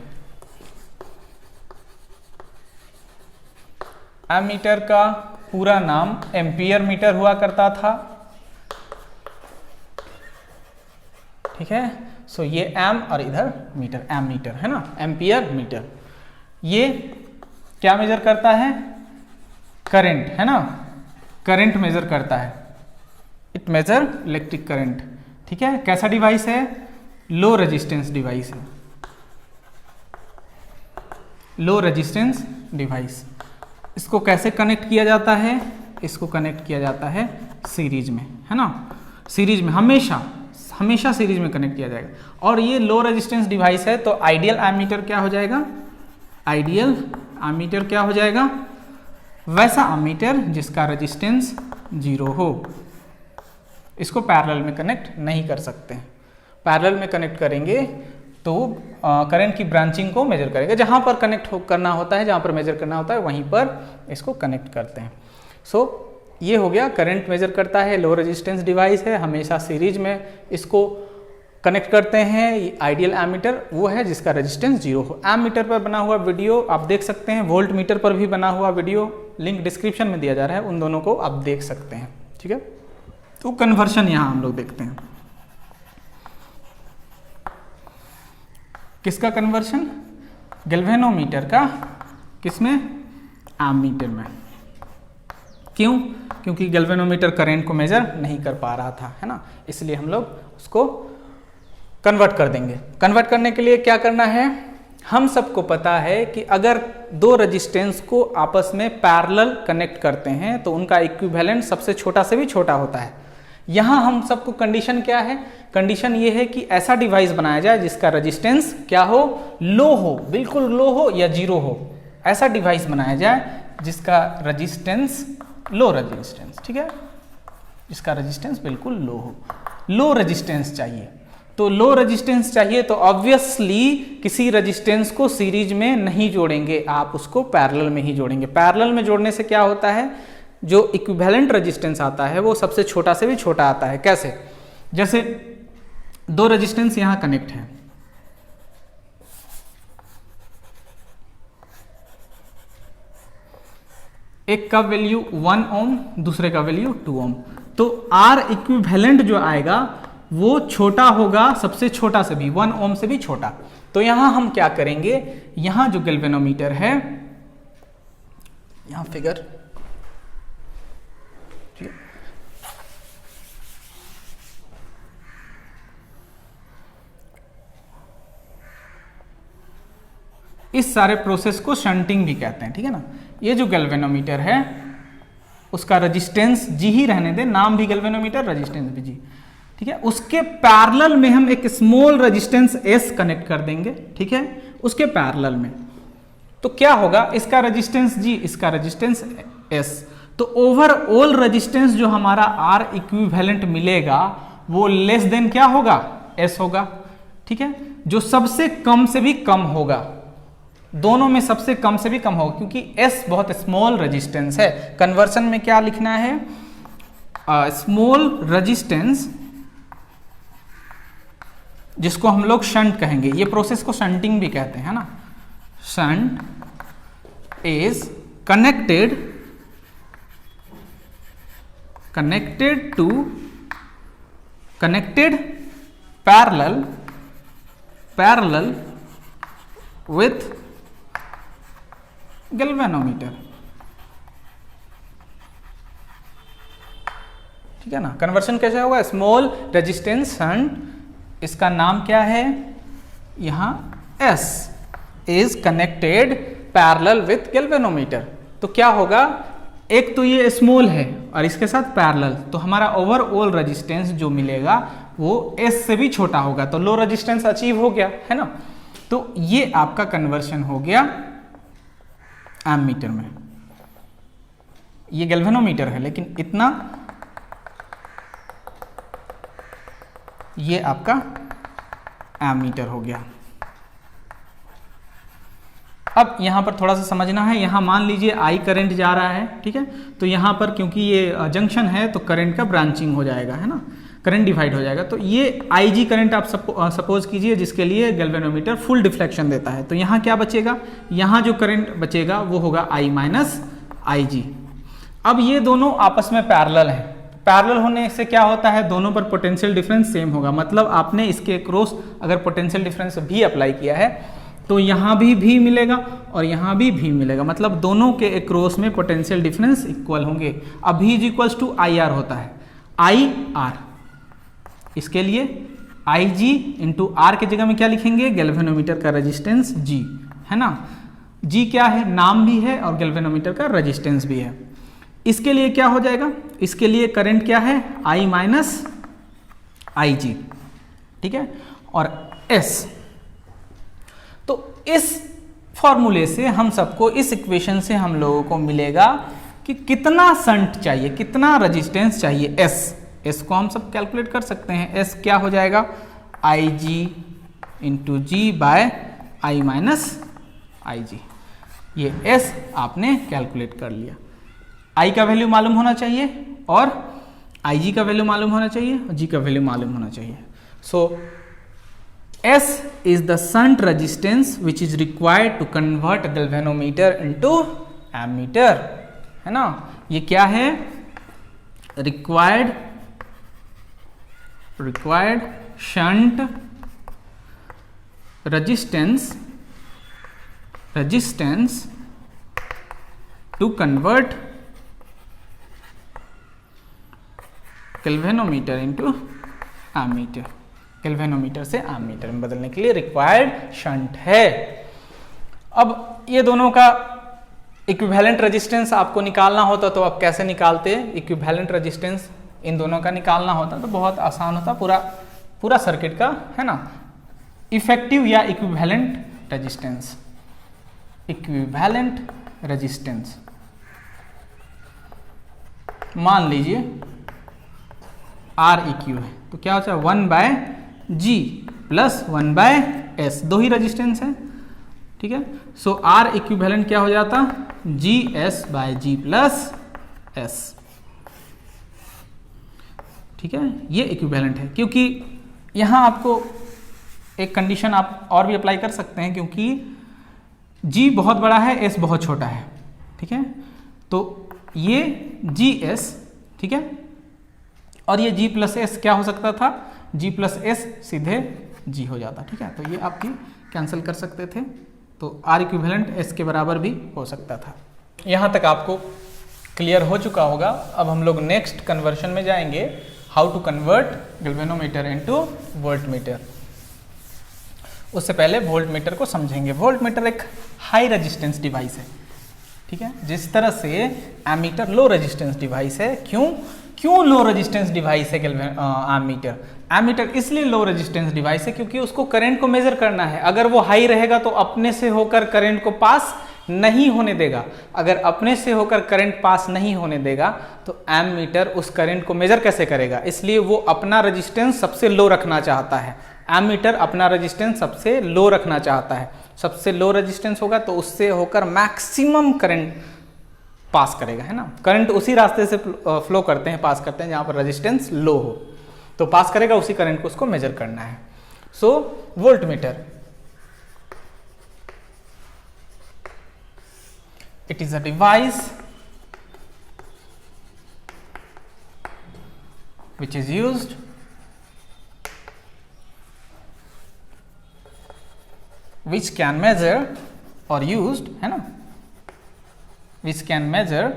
Speaker 1: एमीटर का पूरा नाम एम्पियर मीटर हुआ करता था, ठीक है। सो ये एम और इधर मीटर, एम मीटर, है ना, एम्पियर मीटर। ये क्या मेजर करता है, करंट, है ना, करंट मेजर करता है, इट मेजर इलेक्ट्रिक करंट। ठीक है, कैसा डिवाइस है, लो रेजिस्टेंस डिवाइस है, लो रेजिस्टेंस डिवाइस। इसको कैसे कनेक्ट किया जाता है, इसको कनेक्ट किया जाता है सीरीज में, है ना, सीरीज में, हमेशा हमेशा सीरीज में कनेक्ट किया जाएगा। और ये लो रेजिस्टेंस डिवाइस है तो आइडियल एमीटर क्या हो जाएगा, आइडियल एमीटर क्या हो जाएगा, वैसा एमीटर जिसका रेजिस्टेंस 0 हो। इसको पैरेलल में कनेक्ट नहीं कर सकते हैं, पैरेलल में कनेक्ट करेंगे तो करंट की ब्रांचिंग को मेजर करेगा, जहाँ पर कनेक्ट करना होता है, जहाँ पर मेजर करना होता है वहीं पर इसको कनेक्ट करते हैं। सो ये हो गया, करंट मेजर करता है, लो रेजिस्टेंस डिवाइस है, हमेशा सीरीज में इसको कनेक्ट करते हैं। आइडियल एमीटर वो है जिसका रेजिस्टेंस 0 हो। एमीटर पर बना हुआ वीडियो आप देख सकते हैं, वोल्ट मीटर पर भी बना हुआ वीडियो लिंक डिस्क्रिप्शन में दिया जा रहा है, उन दोनों को आप देख सकते हैं। ठीक है, तो कन्वर्शन यहाँ हम लोग देखते हैं, किसका कन्वर्शन, गैल्वेनोमीटर का, किसमें, एमीटर में। क्यों, क्योंकि गैल्वेनोमीटर करंट को मेजर नहीं कर पा रहा था, है ना, इसलिए हम लोग उसको कन्वर्ट कर देंगे। कन्वर्ट करने के लिए क्या करना है, हम सबको पता है कि अगर दो रेजिस्टेंस को आपस में पैरेलल कनेक्ट करते हैं तो उनका इक्विवेलेंट सबसे छोटा से भी छोटा होता है। यहाँ हम सबको कंडीशन क्या है, कंडीशन ये है कि ऐसा डिवाइस बनाया जाए जिसका रेजिस्टेंस क्या हो, लो हो, बिल्कुल लो हो या 0 हो। ऐसा डिवाइस बनाया जाए जिसका रेजिस्टेंस, लो रेजिस्टेंस, ठीक है, जिसका रेजिस्टेंस बिल्कुल लो हो, लो रेजिस्टेंस चाहिए। तो लो रेजिस्टेंस चाहिए तो ऑब्वियसली किसी रेजिस्टेंस को सीरीज में नहीं जोड़ेंगे, आप उसको पैरेलल में ही जोड़ेंगे। पैरेलल में जोड़ने से क्या होता है, जो इक्विवेलेंट रेजिस्टेंस आता है वो सबसे छोटा से भी छोटा आता है। कैसे, जैसे दो रेजिस्टेंस यहां कनेक्ट है, एक का वैल्यू 1 ओम, दूसरे का वैल्यू 2 ओम, तो आर इक्विवेलेंट जो आएगा वो छोटा होगा सबसे छोटा से भी, 1 ओम से भी छोटा। तो यहां हम क्या करेंगे, यहां जो गैल्वेनोमीटर है, यहां फिगर ठीक है। इस सारे प्रोसेस को शंटिंग भी कहते हैं, ठीक है ना। ये जो गैल्वेनोमीटर है उसका रेजिस्टेंस जी ही रहने दें, नाम भी गैल्वेनोमीटर, रेजिस्टेंस भी जी, ठीक है। उसके पैरेलल में हम एक स्मॉल रेजिस्टेंस एस कनेक्ट कर देंगे, ठीक है, उसके पैरेलल में। तो क्या होगा, इसका रेजिस्टेंस जी, इसका रेजिस्टेंस एस, तो ओवरऑल रेजिस्टेंस जो हमारा आर इक्विवेलेंट मिलेगा वो लेस देन क्या होगा, एस होगा, ठीक है। जो सबसे कम से भी कम होगा, दोनों में सबसे कम से भी कम होगा, क्योंकि एस बहुत स्मॉल रेजिस्टेंस है। कन्वर्सन में क्या लिखना है, स्मॉल रेजिस्टेंस, जिसको हम लोग शंट कहेंगे। ये प्रोसेस को शंटिंग भी कहते हैं ना। Shunt is connected parallel with galvanometer, ठीक है ना। कन्वर्शन कैसे होगा, स्मॉल रेजिस्टेंस शंट, इसका नाम क्या है यहां, S, is connected parallel with galvanometer. तो क्या होगा, एक तो ये स्मॉल है और इसके साथ पैरेलल, तो हमारा ओवरऑल रेजिस्टेंस जो मिलेगा वो एस से भी छोटा होगा, तो लो रेजिस्टेंस अचीव हो गया, है ना। तो ये आपका कन्वर्शन हो गया एमीटर में। ये गैल्वेनोमीटर है, लेकिन इतना, ये आपका एमीटर हो गया। अब यहां पर थोड़ा सा समझना है, यहां मान लीजिए आई करंट जा रहा है, ठीक है, तो यहां पर क्योंकि ये जंक्शन है तो करंट का ब्रांचिंग हो जाएगा, है ना, करंट डिवाइड हो जाएगा। तो ये आई जी करंट आप सपोज कीजिए, जिसके लिए गैल्वेनोमीटर फुल डिफ्लेक्शन देता है। तो यहाँ क्या बचेगा, यहाँ जो करंट बचेगा वो होगा आई माइनस आई जी। अब ये दोनों आपस में पैरेलल हैं, पैरेलल होने से क्या होता है, दोनों पर पोटेंशियल डिफरेंस सेम होगा। मतलब आपने इसके क्रॉस अगर पोटेंशियल डिफरेंस भी अप्लाई किया है तो यहाँ भी मिलेगा और यहाँ भी मिलेगा, मतलब दोनों के क्रॉस में पोटेंशियल डिफरेंस इक्वल होंगे। अब भी is equals to I R होता है, आई आर, इसके लिए आई जी इंटू आर की जगह में क्या लिखेंगे, गैल्वेनोमीटर का रेजिस्टेंस जी, है ना। जी क्या है, नाम भी है और गैल्वेनोमीटर का रेजिस्टेंस भी है। इसके लिए क्या हो जाएगा, इसके लिए करंट क्या है, आई माइनस आई जी, ठीक है, और एस। तो इस फॉर्मूले से हम सबको, इस इक्वेशन से हम लोगों को मिलेगा कि कितना शंट चाहिए, कितना रेजिस्टेंस चाहिए, एस को हम सब कैलकुलेट कर सकते हैं। एस क्या हो जाएगा, आई जी इंटू जी बाय आई माइनस आई जी। ये एस आपने कैलकुलेट कर लिया। आई का वैल्यू मालूम होना चाहिए और आई जी का वैल्यू मालूम होना चाहिए और जी का वैल्यू मालूम होना चाहिए। सो S is the shunt resistance which is required to convert galvanometer into ammeter, है ना। ये क्या है, required shunt resistance to convert galvanometer into ammeter, galvanometer से एमीटर में बदलने के लिए रिक्वायर्ड शंट है। अब ये दोनों का इक्विवेलेंट रेजिस्टेंस आपको निकालना होता तो आप कैसे निकालते, इक्विवेलेंट रेजिस्टेंस इन दोनों का निकालना होता तो बहुत आसान होता, पूरा सर्किट का, है ना। इफेक्टिव या इक्विवेलेंट रेजिस्टेंस, इक्विवेलेंट रेजिस्टेंस मान लीजिए आर इक्यू है, तो क्या होता है 1 by G plus 1 by S, दो ही रेजिस्टेंस है, ठीक है। सो आर इक्विवेलेंट क्या हो जाता, G S by G plus S, ठीक है। ये इक्विवेलेंट है, क्योंकि यहां आपको एक कंडीशन आप और भी अप्लाई कर सकते हैं, क्योंकि जी बहुत बड़ा है, एस बहुत छोटा है, ठीक है। तो ये जी एस, ठीक है, और ये जी प्लस एस क्या हो सकता था, जी प्लस एस सीधे जी हो जाता, ठीक है। तो ये आपकी कैंसिल कर सकते थे, तो आर इक्विवेलेंट एस के बराबर भी हो सकता था। यहाँ तक आपको क्लियर हो चुका होगा। अब हम लोग नेक्स्ट कन्वर्शन में जाएंगे, how to convert galvanometer into voltmeter. उससे पहले वोल्टमीटर को समझेंगे। वोल्टमीटर एक हाई रेजिस्टेंस डिवाइस है, ठीक है, जिस तरह से एमीटर लो रेजिस्टेंस डिवाइस है। क्यों लो रेजिस्टेंस डिवाइस है एमीटर? एमीटर इसलिए लो रेजिस्टेंस डिवाइस है क्योंकि उसको करंट को मेजर करना है। अगर वो हाई रहेगा तो अपने से होकर करंट को पास नहीं होने देगा। अगर अपने से होकर करंट पास नहीं होने देगा तो एमीटर उस करंट को मेजर कैसे करेगा? इसलिए वो अपना रेजिस्टेंस सबसे लो रखना चाहता है। एमीटर अपना रेजिस्टेंस सबसे लो रखना चाहता है। सबसे लो रेजिस्टेंस होगा तो उससे होकर मैक्सिमम करंट पास करेगा, है ना। करंट उसी रास्ते से फ्लो करते हैं, पास करते हैं जहां पर रेजिस्टेंस लो हो, तो पास करेगा उसी करंट को उसको मेजर करना है। सो voltmeter, it is a device which is used which can measure or used, है ना, which can measure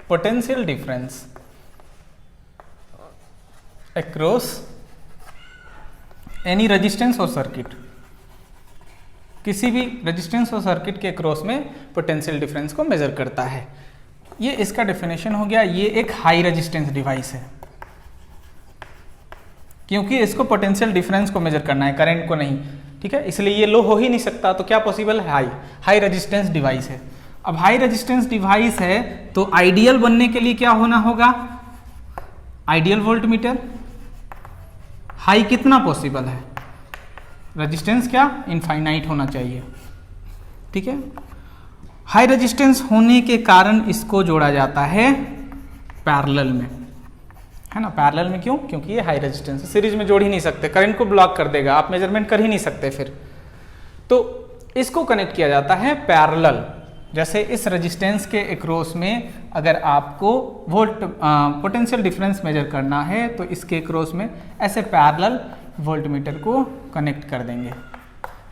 Speaker 1: potential difference across any resistance or circuit। किसी भी रेजिस्टेंस और सर्किट के क्रॉस में पोटेंशियल डिफरेंस को मेजर करता है। ये इसका डेफिनेशन हो गया। ये एक हाई रेजिस्टेंस डिवाइस है क्योंकि इसको पोटेंशियल डिफरेंस को मेजर करना है, करंट को नहीं, ठीक है। इसलिए ये लो हो ही नहीं सकता। तो क्या पॉसिबल है? हाई रेजिस्टेंस डिवाइस है। अब हाई रेजिस्टेंस डिवाइस है तो आइडियल बनने के लिए क्या होना होगा? Ideal voltmeter. हाई कितना पॉसिबल है? रेजिस्टेंस क्या? इनफाइनाइट होना चाहिए, ठीक है। हाई रेजिस्टेंस होने के कारण इसको जोड़ा जाता है पैरेलल में, है ना। पैरेलल में क्यों? क्योंकि ये हाई रेजिस्टेंस है, सीरीज में जोड़ ही नहीं सकते, करंट को ब्लॉक कर देगा, आप मेजरमेंट कर ही नहीं सकते फिर। तो इसको कनेक्ट किया जाता है पैरेलल। जैसे इस रेजिस्टेंस के अक्रॉस में अगर आपको पोटेंशियल डिफरेंस मेजर करना है तो इसके अक्रॉस में ऐसे पैरेलल वोल्टमीटर को कनेक्ट कर देंगे,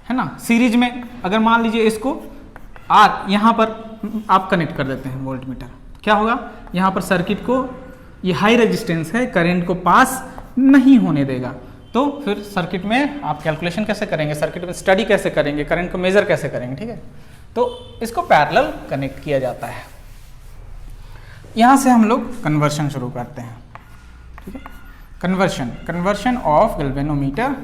Speaker 1: है ना। सीरीज में अगर मान लीजिए इसको आर यहाँ पर आप कनेक्ट कर देते हैं वोल्टमीटर, क्या होगा? यहाँ पर सर्किट को, ये हाई रेजिस्टेंस है, करंट को पास नहीं होने देगा। तो फिर सर्किट में आप कैलकुलेशन कैसे करेंगे, सर्किट में स्टडी कैसे करेंगे, करंट को मेजर कैसे करेंगे, ठीक है। तो इसको पैरेलल कनेक्ट किया जाता है। यहाँ से हम लोग कन्वर्शन शुरू करते हैं, ठीक है। Conversion of galvanometer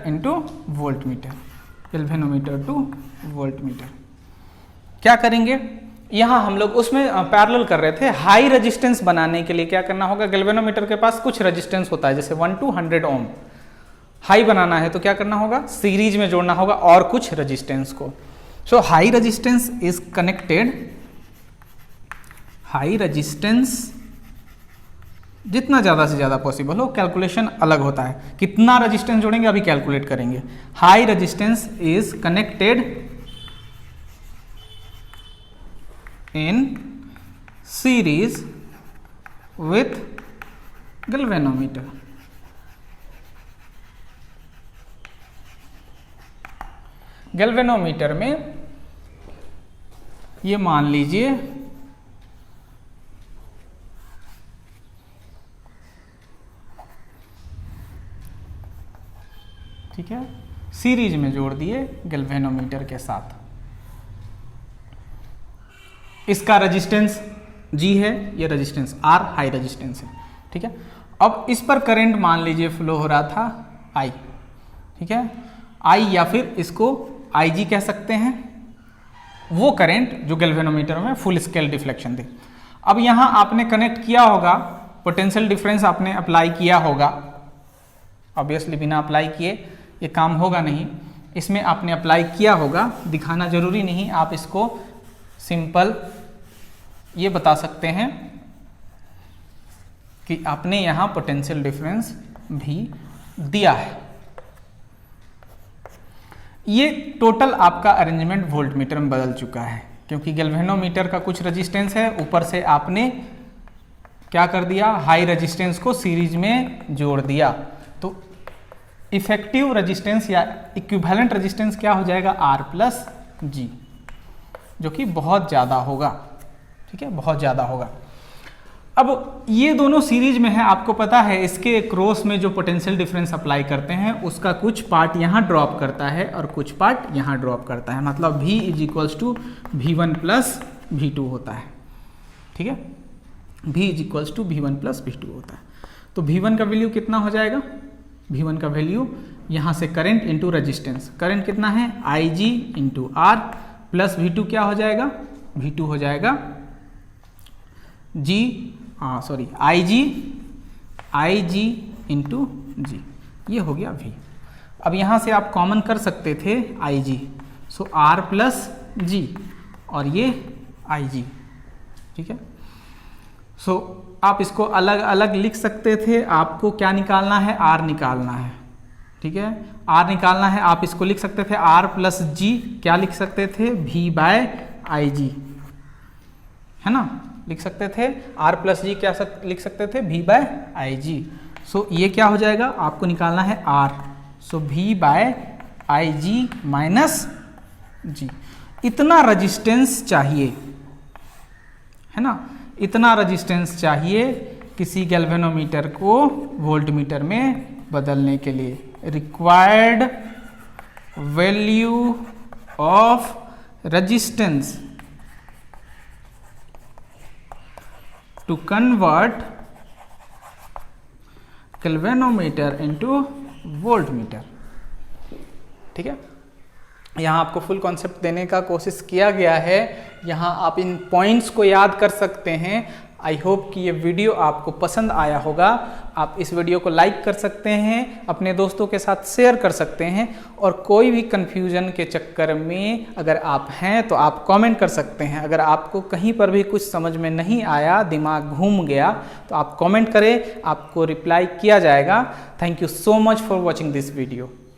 Speaker 1: into voltmeter, galvanometer to voltmeter. क्या करेंगे? यहाँ हम लोग उसमें पैरेलल कर रहे थे। हाई रेजिस्टेंस बनाने के लिए क्या करना होगा? गैल्वेनोमीटर के पास कुछ रेजिस्टेंस होता है, जैसे 1 to 100 ओम। हाई बनाना है तो क्या करना होगा? सीरीज में जोड़ना होगा और कुछ रेजिस्टेंस को। So high resistance is connected, high resistance जितना ज़्यादा से ज़्यादा पॉसिबल हो, कैलकुलेशन अलग होता है। कितना रेजिस्टेंस जोड़ेंगे अभी कैलकुलेट करेंगे। High resistance is connected in series with galvanometer. Galvanometer में ये मान लीजिए ठीक है, सीरीज में जोड़ दिए गैल्वेनोमीटर के साथ। इसका रेजिस्टेंस G है, ये रेजिस्टेंस R हाई रेजिस्टेंस है, ठीक है। अब इस पर करंट मान लीजिए फ्लो हो रहा था I, ठीक है, I या फिर इसको IG कह सकते हैं, वो करंट जो गैल्वेनोमीटर में फुल स्केल डिफ्लेक्शन थी। अब यहाँ आपने कनेक्ट किया होगा, पोटेंशियल डिफरेंस आपने अप्लाई किया होगा, ऑब्वियसली बिना अप्लाई किए ये काम होगा नहीं, इसमें आपने अप्लाई किया होगा। दिखाना जरूरी नहीं, आप इसको सिंपल ये बता सकते हैं कि आपने यहाँ पोटेंशियल डिफरेंस भी दिया है। ये टोटल आपका अरेंजमेंट वोल्टमीटर में बदल चुका है, क्योंकि गैल्वेनोमीटर का कुछ रेजिस्टेंस है, ऊपर से आपने क्या कर दिया, हाई रेजिस्टेंस को सीरीज में जोड़ दिया। तो इफेक्टिव रेजिस्टेंस या इक्विवेलेंट रेजिस्टेंस क्या हो जाएगा, R प्लस जी, जो कि बहुत ज़्यादा होगा। ठीक है, बहुत ज़्यादा होगा। अब ये दोनों सीरीज में है, आपको पता है इसके क्रॉस में जो पोटेंशियल डिफरेंस अप्लाई करते हैं उसका कुछ पार्ट यहाँ ड्रॉप करता है और कुछ पार्ट यहाँ ड्रॉप करता है, मतलब V is equals to V1 plus V2 होता है। ठीक है, V is equals to V1 plus V2 होता है। तो V1 का वैल्यू कितना हो जाएगा, V1 का वैल्यू यहाँ से करंट इंटू रजिस्टेंस, करंट कितना है IG into R plus V2 क्या हो जाएगा, V2 हो जाएगा IG इंटू जी, ये हो गया V। अब यहाँ से आप कॉमन कर सकते थे IG, सो R प्लस जी और ये IG। ठीक है, सो आप इसको अलग अलग लिख सकते थे, आपको क्या निकालना है, R निकालना है। ठीक है, R निकालना है, आप इसको लिख सकते थे R प्लस जी, क्या लिख सकते थे, V बाय IG, है ना, लिख सकते थे R प्लस जी, क्या लिख सकते थे, V बाय IG। सो ये क्या हो जाएगा, आपको निकालना है R, सो V बाय IG माइनस जी। इतना रजिस्टेंस चाहिए, है ना, इतना रजिस्टेंस चाहिए किसी गैल्वेनोमीटर को वोल्टमीटर में बदलने के लिए। Required value of resistance to convert galvanometer into voltmeter. ठीक है, यहाँ आपको फुल कॉन्सेप्ट देने का कोशिश किया गया है, यहाँ आप इन पॉइंट्स को याद कर सकते हैं। आई होप कि ये वीडियो आपको पसंद आया होगा। आप इस वीडियो को लाइक कर सकते हैं, अपने दोस्तों के साथ शेयर कर सकते हैं, और कोई भी कन्फ्यूजन के चक्कर में अगर आप हैं तो आप कमेंट कर सकते हैं। अगर आपको कहीं पर भी कुछ समझ में नहीं आया, दिमाग घूम गया, तो आप कमेंट करें, आपको रिप्लाई किया जाएगा। Thank you so much for watching this video.